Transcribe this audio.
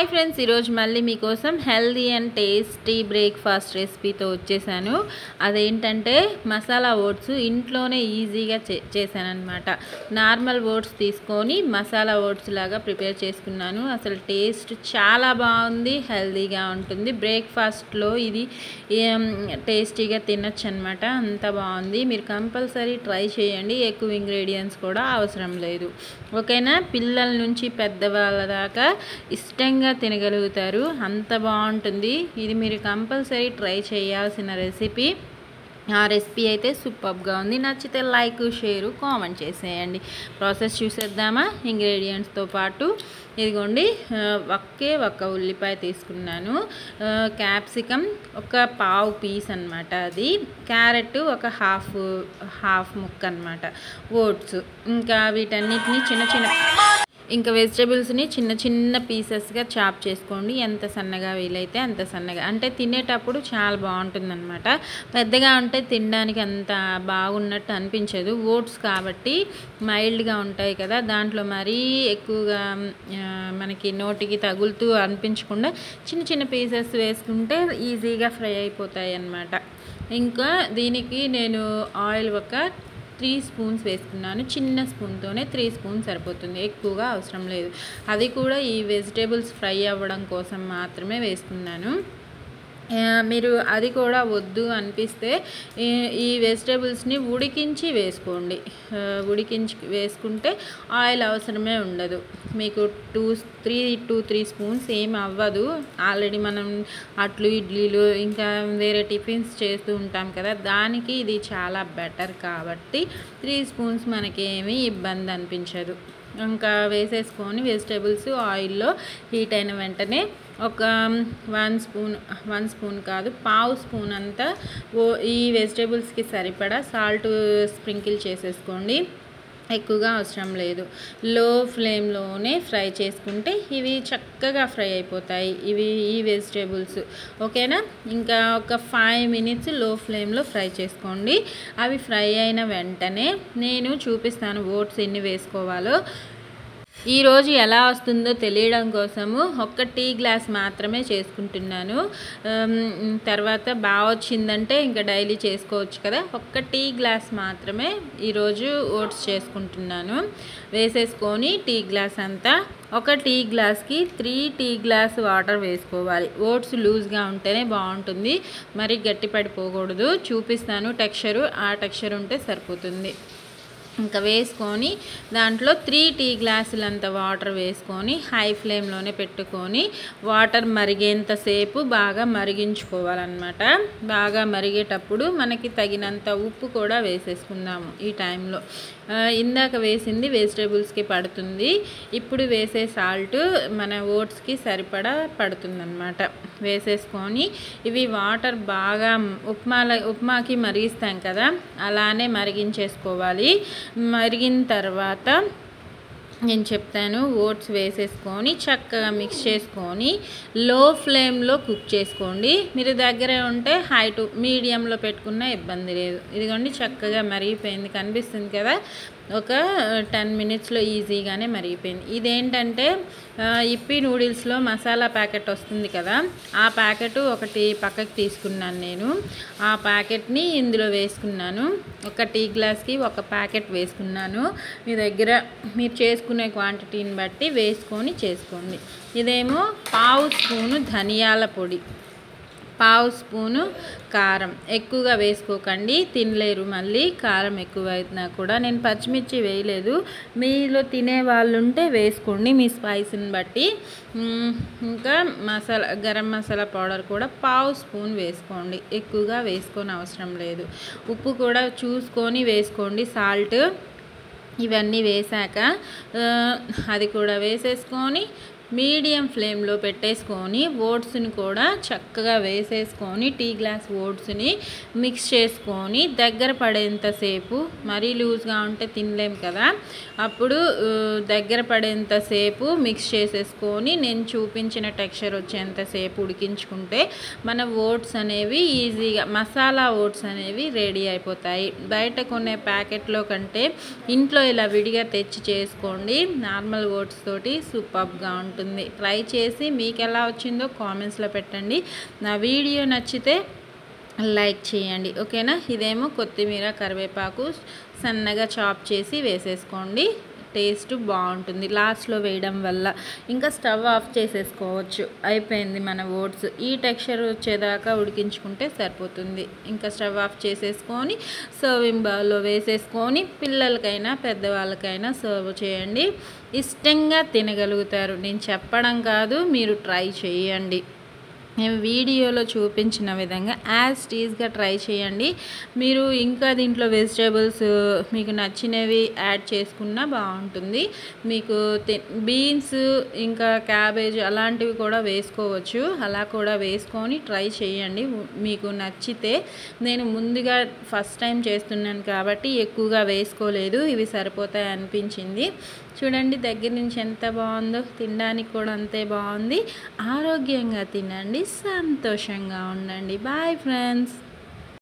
Hi friends, ఈరోజు మళ్ళీ మీకోసం హెల్దీ అండ్ టేస్టీ బ్రేక్ఫాస్ట్ రెసిపీతో వచ్చేసాను. అదేంటంటే మసాలా ఓట్స్ ఇంట్లోనే ఈజీగా చేశానన్నమాట. నార్మల్ ఓట్స్ తీసుకొని మసాలా ఓట్స్ లాగా ప్రిపేర్ చేసుకున్నాను. అసలు టేస్ట్ చాలా బాగుంది, హెల్దీగా ఉంటుంది. బ్రేక్ఫాస్ట్లో ఇది టేస్టీగా తినొచ్చు అనమాట. అంత బాగుంది. మీరు కంపల్సరీ ట్రై చేయండి. ఎక్కువ ఇంగ్రీడియంట్స్ కూడా అవసరం లేదు. ఓకేనా? పిల్లల నుంచి పెద్దవాళ్ళ దాకా ఇష్టంగా తినగలుగుతారు. అంత బాగుంటుంది. ఇది మీరు కంపల్సరీ ట్రై చేయాల్సిన రెసిపీ. ఆ రెసిపీ అయితే సూపర్గా ఉంది. నచ్చితే లైక్, షేరు, కామెంట్ చేసేయండి. ప్రాసెస్ చూసేద్దామా? ఇంగ్రీడియంట్స్తో పాటు ఇదిగోండి, ఒక్క ఉల్లిపాయ తీసుకున్నాను, క్యాప్సికమ్ ఒక పావు పీస్ అనమాట, అది క్యారెట్ ఒక హాఫ్ ముక్క అనమాట, ఓట్స్, ఇంకా వీటన్నిటిని ఇంకా వెజిటబుల్స్ని చిన్న పీసెస్గా చాప్ చేసుకోండి. ఎంత సన్నగా వీలైతే అంత సన్నగా, అంటే తినేటప్పుడు చాలా బాగుంటుందన్నమాట. పెద్దగా ఉంటే తినడానికి అంత బాగున్నట్టు అనిపించదు. ఓట్స్ కాబట్టి మైల్డ్గా ఉంటాయి కదా, దాంట్లో మరీ ఎక్కువగా మనకి నోటికి తగులుతూ అనిపించకుండా చిన్న పీసెస్ వేసుకుంటే ఈజీగా ఫ్రై అయిపోతాయి అన్నమాట. ఇంకా దీనికి నేను ఆయిల్ ఒక 3 స్పూన్స్ వేసుకున్నాను. చిన్న స్పూన్తోనే 3 స్పూన్స్ సరిపోతుంది, ఎక్కువగా అవసరం లేదు. అది కూడా ఈ వెజిటేబుల్స్ ఫ్రై అవ్వడం కోసం మాత్రమే వేసుకున్నాను. మీరు అది కూడా వద్దు అనిపిస్తే ఈ వెజిటేబుల్స్ని ఉడికించి వేసుకోండి. ఉడికించి వేసుకుంటే ఆయిల్ అవసరమే ఉండదు. మీకు 2-3 స్పూన్స్ ఏం అవ్వదు. ఆల్రెడీ మనం అట్లు, ఇడ్లీలు, ఇంకా వేరే టిఫిన్స్ చేస్తూ ఉంటాం కదా, దానికి ఇది చాలా బెటర్ కాబట్టి 3 స్పూన్స్ మనకేమీ ఇబ్బంది అనిపించదు. ఇంకా వేసేసుకొని వెజిటేబుల్స్ ఆయిల్లో హీట్ అయిన వెంటనే ఒక 1 స్పూన్ కాదు, పావు స్పూన్ అంతా ఈ వెజిటేబుల్స్కి సరిపడా సాల్ట్ స్ప్రింకిల్ చేసేసుకోండి. ఎక్కువగా అవసరం లేదు. లో ఫ్లేమ్లోనే ఫ్రై చేసుకుంటే ఇవి చక్కగా ఫ్రై అయిపోతాయి, ఈ వెజిటేబుల్స్. ఓకేనా? ఇంకా ఒక 5 మినిట్స్ లో ఫ్లేమ్లో ఫ్రై చేసుకోండి. అవి ఫ్రై అయిన వెంటనే నేను చూపిస్తాను ఓట్స్ ఎన్ని వేసుకోవాలో. ఈరోజు ఎలా వస్తుందో తెలియడం కోసము ఒక్క టీ గ్లాస్ మాత్రమే చేసుకుంటున్నాను. తర్వాత బాగా వచ్చిందంటే ఇంకా డైలీ చేసుకోవచ్చు కదా. ఒక్క టీ గ్లాస్ మాత్రమే ఈరోజు ఓట్స్ చేసుకుంటున్నాను. వేసేసుకొని టీ గ్లాస్ అంతా, ఒక టీ గ్లాస్కి 3 టీ గ్లాస్ వాటర్ వేసుకోవాలి. ఓట్స్ లూజ్గా ఉంటేనే బాగుంటుంది, మరి గట్టి పడిపోకూడదు. చూపిస్తాను టెక్స్చరు, ఆ టెక్స్చర్ ఉంటే సరిపోతుంది. ఇంకా వేసుకొని దాంట్లో 3 టీ గ్లాసులంత వాటర్ వేసుకొని హై ఫ్లేమ్లోనే పెట్టుకొని వాటర్ మరిగేంతసేపు బాగా మరిగించుకోవాలన్నమాట. బాగా మరిగేటప్పుడు మనకి తగినంత ఉప్పు కూడా వేసేసుకుందాము ఈ టైంలో. ఇందాక వేసింది వెజిటేబుల్స్కి పడుతుంది, ఇప్పుడు వేసే సాల్ట్ మన ఓట్స్కి సరిపడా పడుతుందన్నమాట. వేసేసుకొని ఇవి వాటర్ బాగా ఉప్మాకి మరిగిస్తాం కదా, అలానే మరిగించేసుకోవాలి. మరిగిన తర్వాత నేను చెప్తాను, ఓట్స్ వేసేసుకొని చక్కగా మిక్స్ చేసుకొని లో ఫ్లేమ్లో కుక్ చేసుకోండి. మీరు దగ్గరే ఉంటే హై టు మీడియంలో పెట్టుకున్న ఇబ్బంది లేదు. ఇదిగోండి చక్కగా మరిగిపోయింది, కనిపిస్తుంది కదా. ఒక 10 మినిట్స్లో ఈజీగానే మరిగిపోయింది. ఇదేంటంటే ఇప్పి నూడిల్స్లో మసాలా ప్యాకెట్ వస్తుంది కదా, ఆ ప్యాకెట్ ఒకటి పక్కకి తీసుకున్నాను నేను. ఆ ప్యాకెట్ని ఇందులో వేసుకున్నాను. ఒక టీ గ్లాస్కి ఒక ప్యాకెట్ వేసుకున్నాను. మీ దగ్గర మీరు చేసుకునే క్వాంటిటీని బట్టి వేసుకొని చేసుకోండి. ఇదేమో పావు స్పూను ధనియాల పొడి, పావు స్పూను కారం. ఎక్కువగా వేసుకోకండి, తినలేరు మళ్ళీ కారం ఎక్కువ అయినా కూడా. నేను పచ్చిమిర్చి వేయలేదు, మీలో తినే వాళ్ళు ఉంటే వేసుకోండి మీ స్పైస్ని బట్టి. ఇంకా గరం మసాలా పౌడర్ కూడా పావు స్పూన్ వేసుకోండి, ఎక్కువగా వేసుకొని అవసరం లేదు. ఉప్పు కూడా చూసుకొని వేసుకోండి, సాల్ట్. ఇవన్నీ వేసాక అది కూడా వేసేసుకొని మీడియం ఫ్లేమ్లో పెట్టేసుకొని ఓట్స్ని కూడా చక్కగా వేసేసుకొని టీ గ్లాస్ ఓట్స్ని మిక్స్ చేసుకొని దగ్గర పడేంతసేపు, మరీ లూజ్గా ఉంటే తినలేం కదా, అప్పుడు దగ్గర పడేంతసేపు మిక్స్ చేసేసుకొని నేను చూపించిన టెక్స్చర్ వచ్చేంతసేపు ఉడికించుకుంటే మన ఓట్స్ అనేవి ఈజీగా, మసాలా ఓట్స్ అనేవి రెడీ అయిపోతాయి. బయట కొనే ప్యాకెట్లో కంటే ఇంట్లో ఇలా విడిగా తెచ్చి చేసుకోండి, నార్మల్ ఓట్స్ తోటి సూపర్గా ఉంటుంది. బాగుంటుంది. ట్రై చేసి మీకు ఎలా వచ్చిందో కామెంట్స్లో పెట్టండి. నా వీడియో నచ్చితే లైక్ చేయండి, ఓకేనా. ఇదేమో కొత్తిమీర, కరివేపాకు సన్నగా చాప్ చేసి వేసేసుకోండి. టేస్ట్ బాగుంటుంది లాస్ట్లో వేయడం వల్ల. ఇంకా స్టవ్ ఆఫ్ చేసేసుకోవచ్చు. అయిపోయింది మన ఓట్స్. ఈ టెక్స్చర్ వచ్చేదాకా ఉడికించుకుంటే సరిపోతుంది. ఇంకా స్టవ్ ఆఫ్ చేసేసుకొని సర్వింగ్ బౌల్లో వేసేసుకొని పిల్లలకైనా పెద్దవాళ్ళకైనా సర్వ్ చేయండి. ఇష్టంగా తినగలుగుతారు. నేను చెప్పడం కాదు, మీరు ట్రై చేయండి. నేను వీడియోలో చూపించిన విధంగా యాజ్ టీజ్గా ట్రై చేయండి. మీరు ఇంకా దీంట్లో వెజిటేబుల్స్ మీకు నచ్చినవి యాడ్ చేసుకున్నా బాగుంటుంది. మీకు బీన్స్ ఇంకా క్యాబేజ్ అలాంటివి కూడా వేసుకోవచ్చు. అలా కూడా వేసుకొని ట్రై చేయండి మీకు నచ్చితే. నేను ముందుగా ఫస్ట్ టైం చేస్తున్నాను కాబట్టి ఎక్కువగా వేసుకోలేదు, ఇవి సరిపోతాయి అనిపించింది. చూడండి దగ్గర నుంచి ఎంత బాగుందో, తినడానికి కూడా అంతే బాగుంది. ఆరోగ్యంగా తినండి, సంతోషంగా ఉండండి. Bye friends.